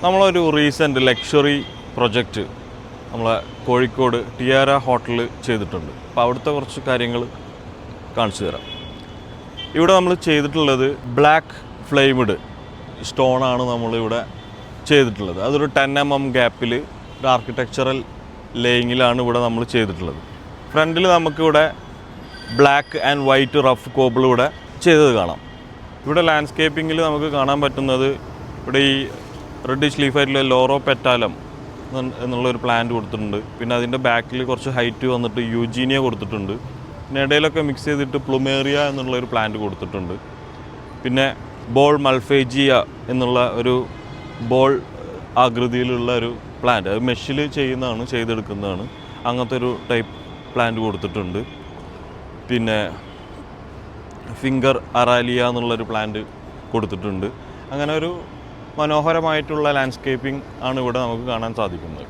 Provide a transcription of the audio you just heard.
നമ്മളൊരു recent luxury project നമ്മളെ Kozhikode tiara ഹോട്ടലിൽ ചെയ്തിട്ടുണ്ട്. അപ്പോൾ അവിടുത്തെ കുറച്ച് കാര്യങ്ങൾ കാണിച്ചു തരാം. ഇവിടെ നമ്മൾ ചെയ്തിട്ടുള്ളത് ബ്ലാക്ക് ഫ്ലെയിംഡ് സ്റ്റോണാണ് നമ്മളിവിടെ ചെയ്തിട്ടുള്ളത്. അതൊരു 10 mm ഗ്യാപ്പിൽ ഒരു ആർക്കിടെക്ചറൽ ലേയിങ്ങിലാണ് ഇവിടെ നമ്മൾ ചെയ്തിട്ടുള്ളത്. ഫ്രണ്ടിൽ നമുക്കിവിടെ black and white rough cobble ഇവിടെ ചെയ്തത് കാണാം. ഇവിടെ ലാൻഡ്സ്കേപ്പിങ്ങിൽ നമുക്ക് കാണാൻ പറ്റുന്നത് ഇവിടെ ഈ റെഡിഷ് ലീഫായിട്ടുള്ള ലോറോ പെറ്റാലം എന്നുള്ളൊരു പ്ലാന്റ് കൊടുത്തിട്ടുണ്ട്. പിന്നെ അതിൻ്റെ ബാക്കിൽ കുറച്ച് ഹൈറ്റ് വന്നിട്ട് യൂജീനിയ കൊടുത്തിട്ടുണ്ട്. പിന്നെ ഇടയിലൊക്കെ മിക്സ് ചെയ്തിട്ട് പ്ലുമേറിയ എന്നുള്ളൊരു പ്ലാന്റ് കൊടുത്തിട്ടുണ്ട്. പിന്നെ ബോൾ മൾഫേജിയ എന്നുള്ള ഒരു ബോൾ ആകൃതിയിലുള്ള ഒരു പ്ലാന്റ്, അത് മെഷിൽ ചെയ്തെടുക്കുന്നതാണ്. അങ്ങനത്തെ ഒരു ടൈപ്പ് പ്ലാന്റ് കൊടുത്തിട്ടുണ്ട്. പിന്നെ ഫിംഗർ അറാലിയ എന്നുള്ളൊരു പ്ലാന്റ് കൊടുത്തിട്ടുണ്ട്. അങ്ങനെ ഒരു മനോഹരമായിട്ടുള്ള ലാൻഡ്സ്കേപ്പിംഗ് ആണ് ഇവിടെ നമുക്ക് കാണാൻ സാധിക്കുന്നത്.